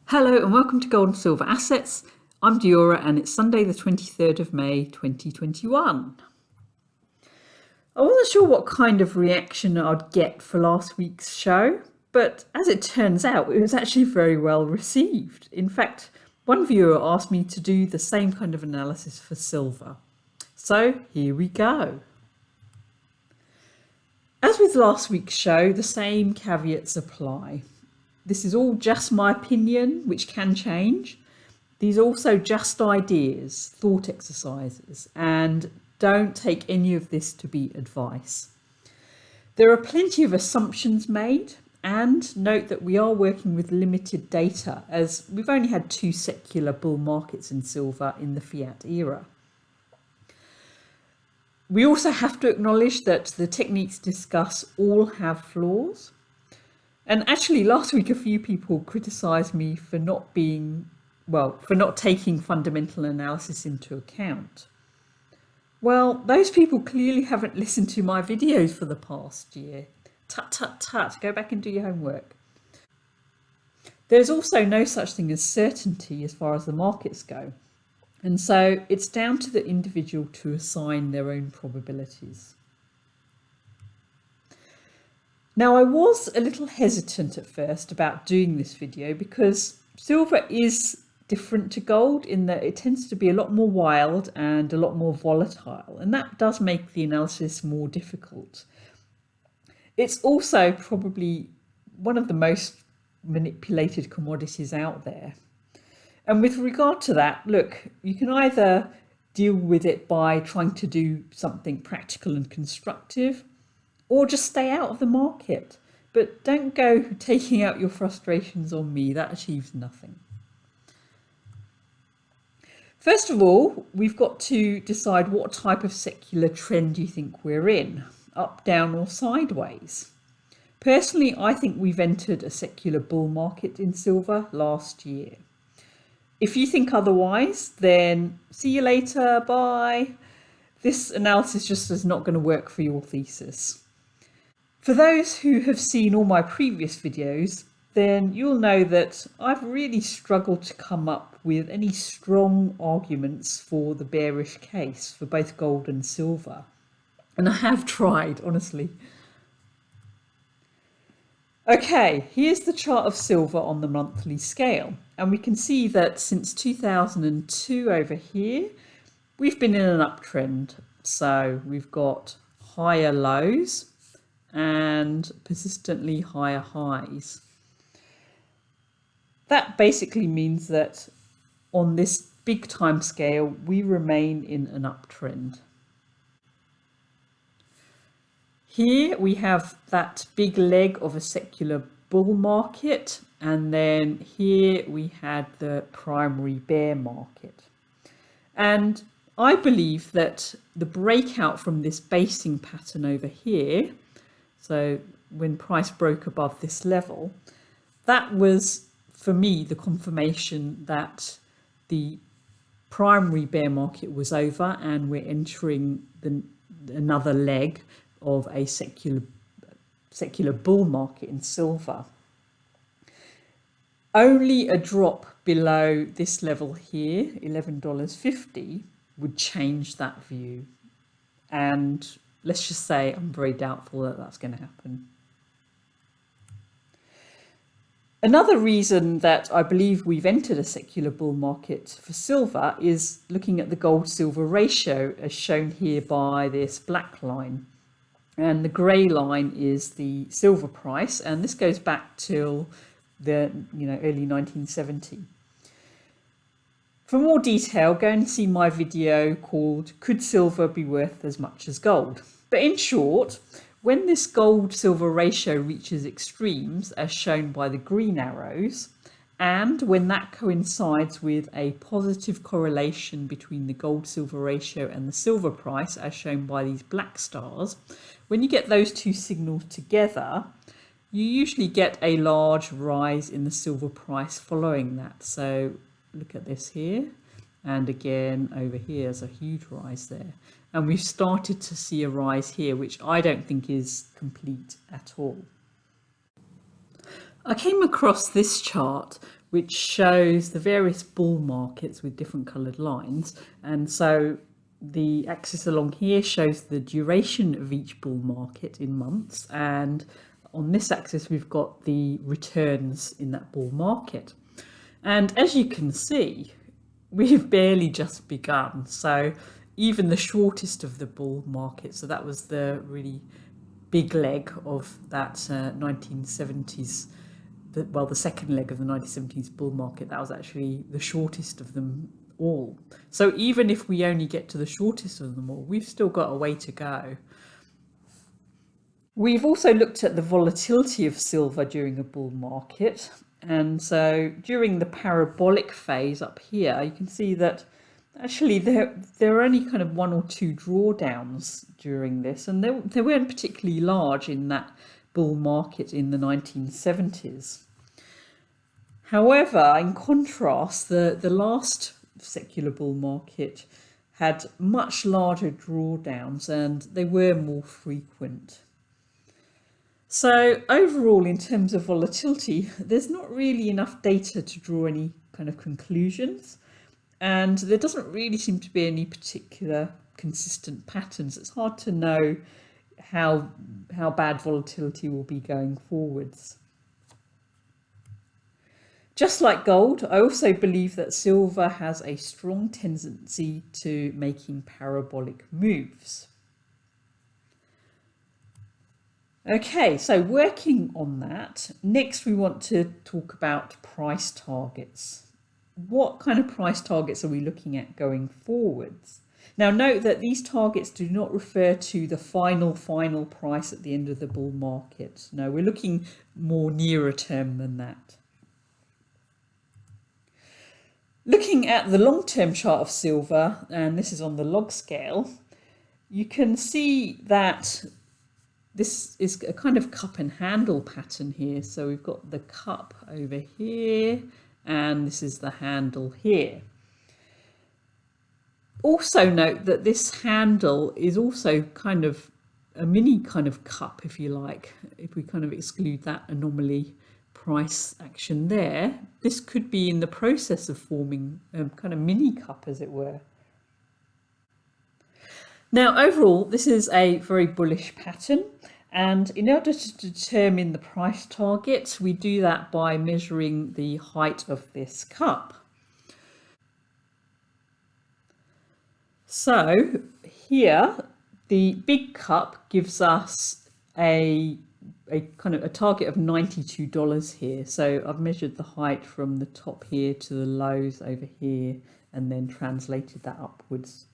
Hello and welcome to Gold and Silver Assets. I'm Diora and it's Sunday the 23rd of May 2021. I wasn't sure what kind of reaction I'd get for last week's show, but as it turns out, it was actually very well received. In fact, one viewer asked me to do the same kind of analysis for silver. So here we go. As with last week's show, the same caveats apply. This is all just my opinion, which can change. These are also just ideas, thought exercises, and don't take any of this to be advice. There are plenty of assumptions made, and note that we are working with limited data as we've only had two secular bull markets in silver in the fiat era. We also have to acknowledge that the techniques discussed all have flaws. And actually, last week, a few people criticised me for not taking fundamental analysis into account. Well, those people clearly haven't listened to my videos for the past year. Tut, tut, tut, go back and do your homework. There's also no such thing as certainty as far as the markets go. And so it's down to the individual to assign their own probabilities. Now, I was a little hesitant at first about doing this video because silver is different to gold in that it tends to be a lot more wild and a lot more volatile, and that does make the analysis more difficult. It's also probably one of the most manipulated commodities out there. And with regard to that, look, you can either deal with it by trying to do something practical and constructive, or just stay out of the market. But don't go taking out your frustrations on me, that achieves nothing. First of all, we've got to decide what type of secular trend you think we're in, up, down or sideways. Personally, I think we've entered a secular bull market in silver last year. If you think otherwise, then see you later, bye. This analysis just is not going to work for your thesis. For those who have seen all my previous videos, then you'll know that I've really struggled to come up with any strong arguments for the bearish case for both gold and silver. And I have tried, honestly. Okay, here's the chart of silver on the monthly scale. And we can see that since 2002 over here, we've been in an uptrend. So we've got higher lows and persistently higher highs. That basically means that on this big time scale, we remain in an uptrend. Here we have that big leg of a secular bull market, and then here we had the primary bear market. And I believe that the breakout from this basing pattern over here, so when price broke above this level, that was, for me, the confirmation that the primary bear market was over and we're entering another leg of a secular bull market in silver. Only a drop below this level here, $11.50, would change that view. And let's just say I'm very doubtful that that's going to happen. Another reason that I believe we've entered a secular bull market for silver is looking at the gold-silver ratio as shown here by this black line. And the grey line is the silver price, and this goes back till the early 1970. For more detail, go and see my video called Could Silver Be Worth as Much as Gold? But in short, when this gold-silver ratio reaches extremes, as shown by the green arrows, and when that coincides with a positive correlation between the gold-silver ratio and the silver price, as shown by these black stars, when you get those two signals together, you usually get a large rise in the silver price following that. So look at this here, and again over here, there's a huge rise there. And we've started to see a rise here, which I don't think is complete at all. I came across this chart which shows the various bull markets with different coloured lines. And so the axis along here shows the duration of each bull market in months, and on this axis we've got the returns in that bull market. And as you can see, we've barely just begun. So even the shortest of the bull market, so that was the really big leg of that 1970s, the second leg of the 1970s bull market, that was actually the shortest of them all. So even if we only get to the shortest of them all, we've still got a way to go. We've also looked at the volatility of silver during a bull market. And so during the parabolic phase up here, you can see that actually there are only kind of one or two drawdowns during this, and they weren't particularly large in that bull market in the 1970s. However, in contrast, the last secular bull market had much larger drawdowns and they were more frequent. So overall, in terms of volatility, there's not really enough data to draw any kind of conclusions, and there doesn't really seem to be any particular consistent patterns. It's hard to know how bad volatility will be going forwards. Just like gold, I also believe that silver has a strong tendency to making parabolic moves. Okay, so working on that, next we want to talk about price targets. What kind of price targets are we looking at going forwards? Now note that these targets do not refer to the final price at the end of the bull market. No, we're looking more nearer term than that. Looking at the long-term chart of silver, and this is on the log scale, you can see that this is a kind of cup and handle pattern here. So we've got the cup over here, and this is the handle here. Also note that this handle is also kind of a mini kind of cup, if you like. If we kind of exclude that anomaly price action there, this could be in the process of forming a kind of mini cup, as it were. Now, overall, this is a very bullish pattern. And in order to determine the price target, we do that by measuring the height of this cup. So here, the big cup gives us a kind of a target of $92 here. So I've measured the height from the top here to the lows over here and then translated that upwards.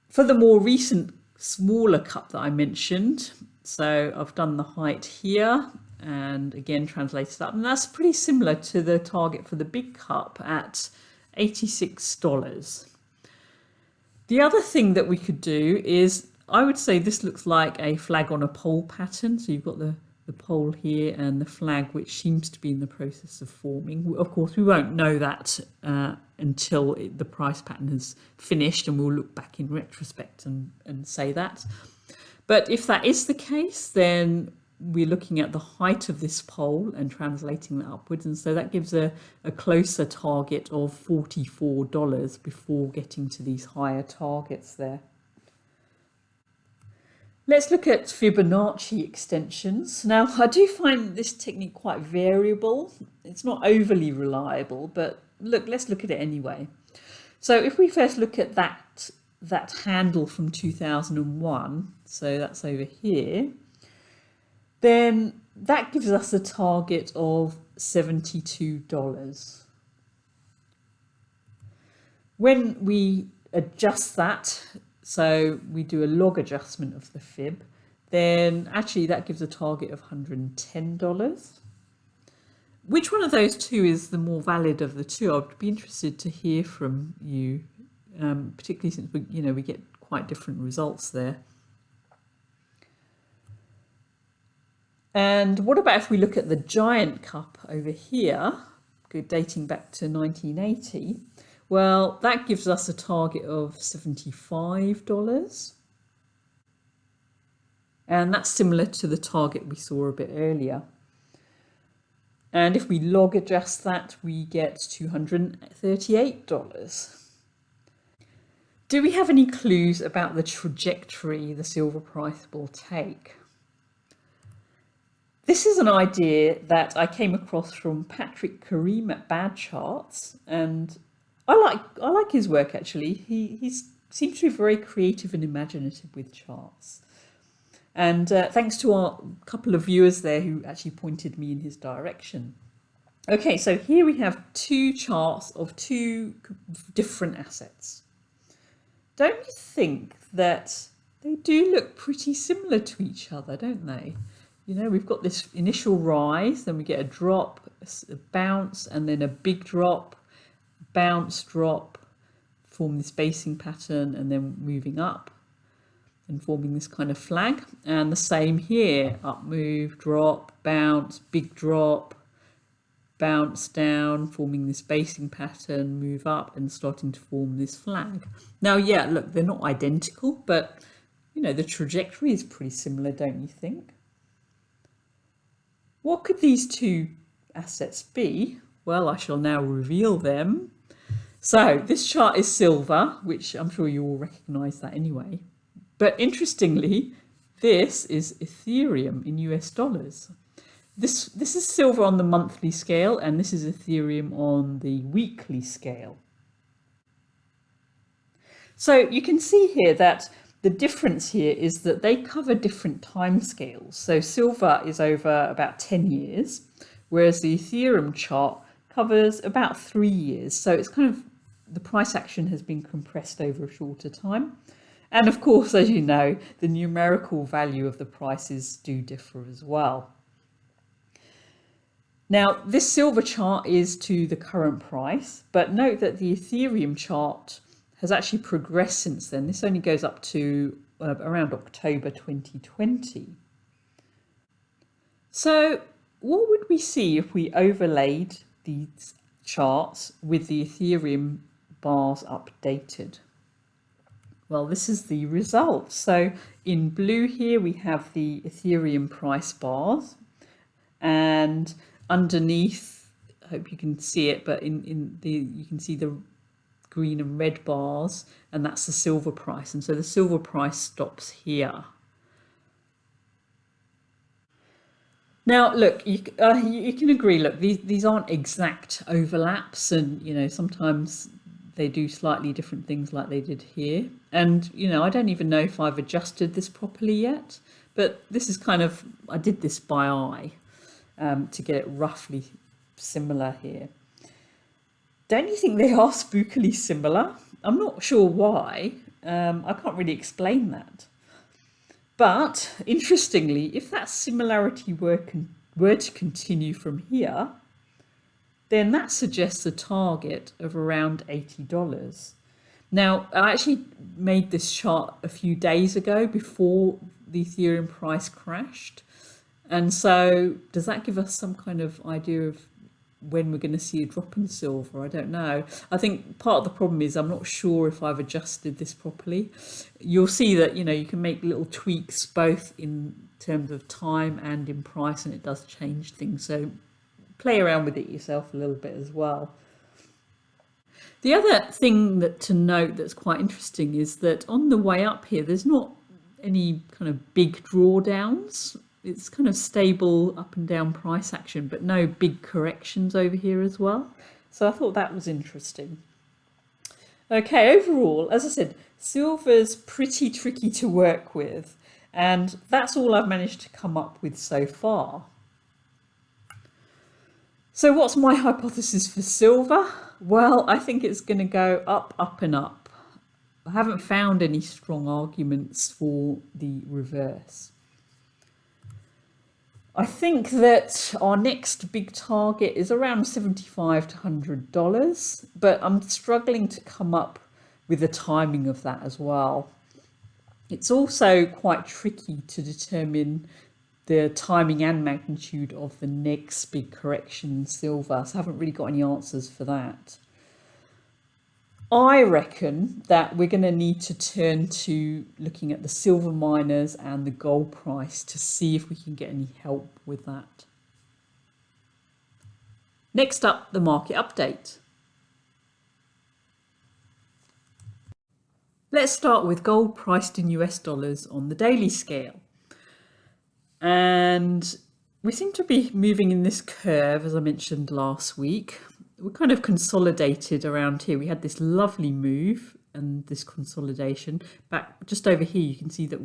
For the more recent smaller cup that I mentioned, so I've done the height here and again translated that, and that's pretty similar to the target for the big cup at $86. The other thing that we could do is, I would say this looks like a flag on a pole pattern. So you've got the pole here and the flag, which seems to be in the process of forming. Of course, we won't know that until the price pattern has finished, and we'll look back in retrospect and say that. But if that is the case, then we're looking at the height of this pole and translating that upwards. And so that gives a closer target of $44 before getting to these higher targets there. Let's look at Fibonacci extensions. Now, I do find this technique quite variable. It's not overly reliable, but let's look at it anyway. So if we first look at that handle from 2001, so that's over here, then that gives us a target of $72. When we adjust that, so we do a log adjustment of the fib, then actually that gives a target of $110. Which one of those two is the more valid of the two? I'd be interested to hear from you, particularly since we get quite different results there. And what about if we look at the giant cup over here, dating back to 1980? Well, that gives us a target of $75. And that's similar to the target we saw a bit earlier. And if we log adjust that, we get $238. Do we have any clues about the trajectory the silver price will take? This is an idea that I came across from Patrick Kareem at Bad Charts, and I like his work actually. He seems to be very creative and imaginative with charts. And thanks to our couple of viewers there who actually pointed me in his direction. Okay, so here we have two charts of two different assets. Don't you think that they do look pretty similar to each other, don't they? You know, we've got this initial rise, then we get a drop, a bounce, and then a big drop, bounce, drop, form this basing pattern, and then moving up and forming this kind of flag. And the same here, up move, drop, bounce, big drop, bounce down, forming this basing pattern, move up and starting to form this flag. Now, yeah, look, they're not identical, but you know, the trajectory is pretty similar, don't you think? What could these two assets be? Well, I shall now reveal them. So this chart is silver, which I'm sure you all recognize that anyway. But interestingly, this is Ethereum in US dollars. This is silver on the monthly scale, and this is Ethereum on the weekly scale. So you can see here that the difference here is that they cover different time scales. So silver is over about 10 years, whereas the Ethereum chart covers about 3 years. So it's kind of, the price action has been compressed over a shorter time. And of course, as you know, the numerical value of the prices do differ as well. Now, this silver chart is to the current price, but note that the Ethereum chart has actually progressed since then. This only goes up to around October 2020. So what would we see if we overlaid these charts with the Ethereum bars updated? Well, this is the result. So in blue here, we have the Ethereum price bars, and underneath, I hope you can see it, but you can see the green and red bars, and that's the silver price. And so the silver price stops here. Now, look, you can agree, look, these aren't exact overlaps, and, you know, sometimes they do slightly different things like they did here. And, you know, I don't even know if I've adjusted this properly yet, but this is kind of, I did this by eye to get it roughly similar here. Don't you think they are spookily similar? I'm not sure why. I can't really explain that. But interestingly, if that similarity were to continue from here, then that suggests a target of around $80. Now, I actually made this chart a few days ago before the Ethereum price crashed. And so does that give us some kind of idea of when we're going to see a drop in silver? I don't know. I think part of the problem is I'm not sure if I've adjusted this properly. You'll see that, you know, you can make little tweaks both in terms of time and in price, and it does change things. So play around with it yourself a little bit as well. The other thing to note that's quite interesting is that on the way up here, there's not any kind of big drawdowns. It's kind of stable up and down price action, but no big corrections over here as well. So I thought that was interesting. Okay, overall, as I said, silver's pretty tricky to work with, and that's all I've managed to come up with so far. So what's my hypothesis for silver? Well, I think it's going to go up, up and up. I haven't found any strong arguments for the reverse. I think that our next big target is around $75 to $100, but I'm struggling to come up with the timing of that as well. It's also quite tricky to determine the timing and magnitude of the next big correction in silver, so I haven't really got any answers for that. I reckon that we're going to need to turn to looking at the silver miners and the gold price to see if we can get any help with that. Next up, the market update. Let's start with gold priced in US dollars on the daily scale. And we seem to be moving in this curve, as I mentioned last week. We're kind of consolidated around here. We had this lovely move and this consolidation. Back just over here, you can see that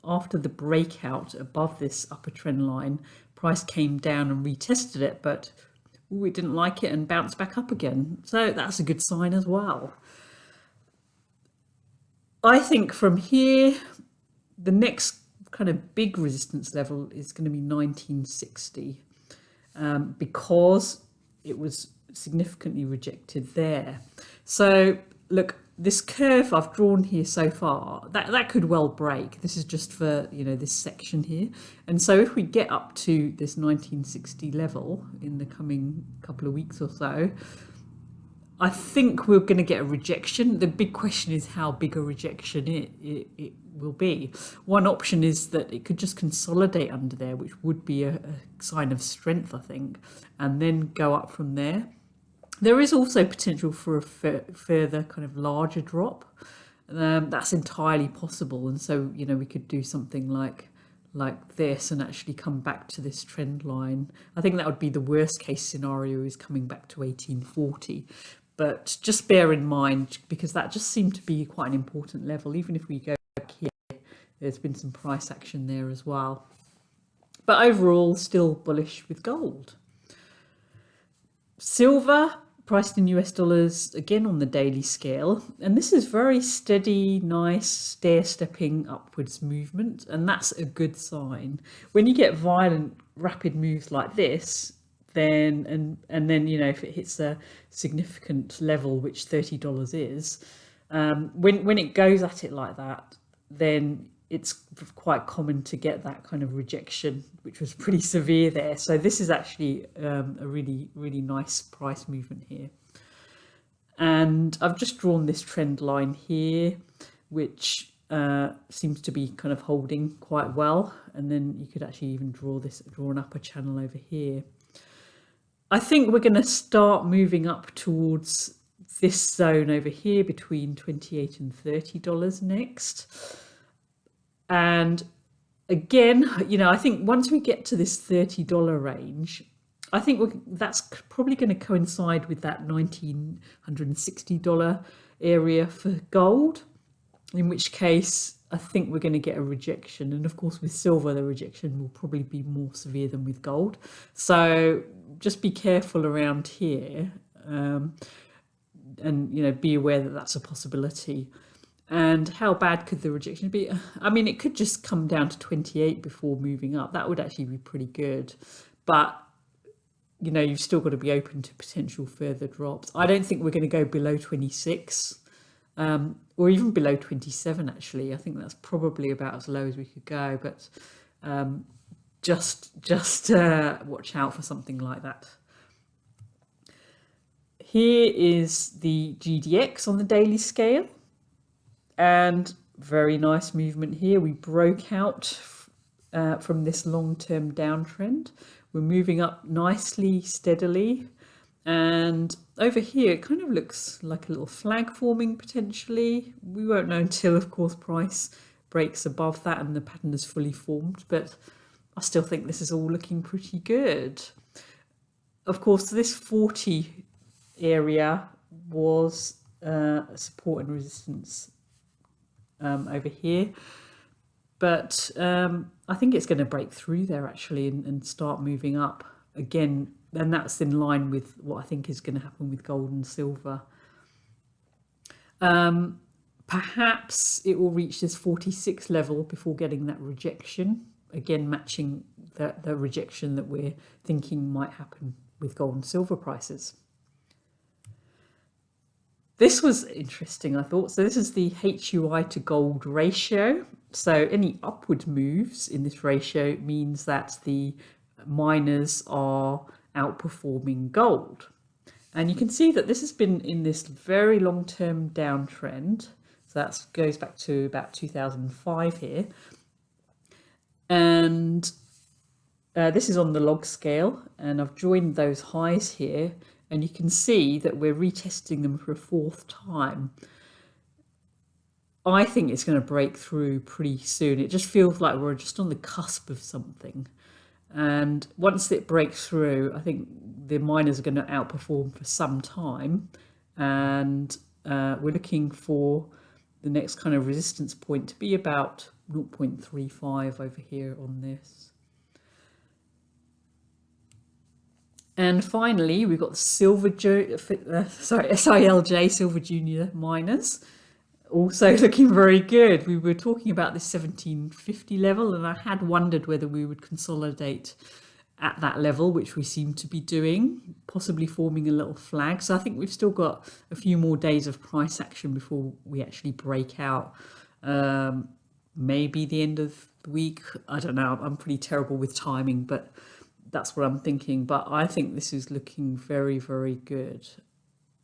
after the breakout above this upper trend line, price came down and retested it, but we didn't like it and bounced back up again. So that's a good sign as well. I think from here, the next kind of big resistance level is going to be 1960 because it was significantly rejected there. So look, this curve I've drawn here so far, that could well break. This is just for, you know, this section here. And so if we get up to this 1960 level in the coming couple of weeks or so, I think we're going to get a rejection. The big question is how big a rejection it will be. One option is that it could just consolidate under there, which would be a sign of strength, I think, and then go up from there. There is also potential for a further kind of larger drop. That's entirely possible. And so, you know, we could do something like this and actually come back to this trend line. I think that would be the worst case scenario, is coming back to 1840. But just bear in mind, because that just seemed to be quite an important level. Even if we go back here, there's been some price action there as well. But overall, still bullish with gold. Silver, priced in US dollars, again on the daily scale. And this is very steady, nice, stair-stepping upwards movement. And that's a good sign. When you get violent, rapid moves like this, then and then, you know, if it hits a significant level, which $30 is, when it goes at it like that, then it's quite common to get that kind of rejection, which was pretty severe there. So this is actually a really, really nice price movement here. And I've just drawn this trend line here, which seems to be kind of holding quite well. And then you could actually even draw an upper channel over here. I think we're going to start moving up towards this zone over here between $28 and $30 next. And again, you know, I think once we get to this $30 range, I think that's probably going to coincide with that $1,960 area for gold, in which case I think we're going to get a rejection. And of course, with silver, the rejection will probably be more severe than with gold. So just be careful around here, and, you know, be aware that that's a possibility. And how bad could the rejection be? I mean, it could just come down to 28 before moving up. That would actually be pretty good. But, you know, you've still got to be open to potential further drops. I don't think we're going to go below 26. Or even below 27, actually. I think that's probably about as low as we could go, but just watch out for something like that. Here is the GDX on the daily scale, and very nice movement here. We broke out from this long-term downtrend. We're moving up nicely, steadily. And over here, it kind of looks like a little flag forming potentially. We won't know until, of course, price breaks above that and the pattern is fully formed. But I still think this is all looking pretty good. Of course, this 40 area was support and resistance over here. But I think it's going to break through there, actually, and start moving up again. And that's in line with what I think is going to happen with gold and silver. Perhaps it will reach this 46 level before getting that rejection, again matching the rejection that we're thinking might happen with gold and silver prices. This was interesting, I thought. So this is the HUI to gold ratio. So any upward moves in this ratio means that the miners are outperforming gold. And you can see that this has been in this very long-term downtrend. So that goes back to about 2005 here. And This is on the log scale, and I've joined those highs here, and you can see that we're retesting them for a fourth time. I think it's going to break through pretty soon. It just feels like we're just on the cusp of something. And once it breaks through, I think the miners are going to outperform for some time. And we're looking for the next kind of resistance point to be about 0.35 over here on this. And finally, we've got the SILJ, Silver Junior Miners. Also looking very good. We were talking about this 1750 level, and I had wondered whether we would consolidate at that level, which we seem to be doing, possibly forming a little flag. So I think we've still got a few more days of price action before we actually break out. Maybe the end of the week. I don't know. I'm pretty terrible with timing, but that's what I'm thinking. But I think this is looking very, very good.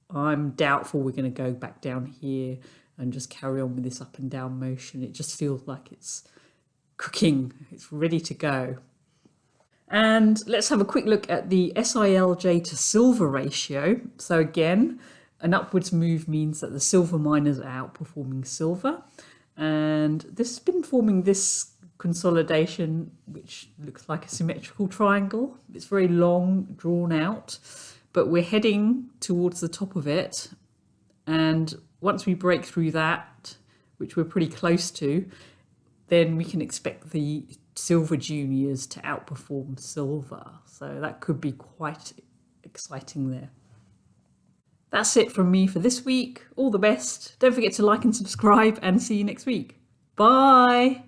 I'm doubtful we're going to go back down here and just carry on with this up and down motion. It just feels like it's cooking. It's ready to go. And let's have a quick look at the SILJ to silver ratio. So again, an upwards move means that the silver miners are outperforming silver. And this has been forming this consolidation, which looks like a symmetrical triangle. It's very long, drawn out, but we're heading towards the top of it. And once we break through that, which we're pretty close to, then we can expect the silver juniors to outperform silver. So that could be quite exciting there. That's it from me for this week. All the best. Don't forget to like and subscribe, and see you next week. Bye.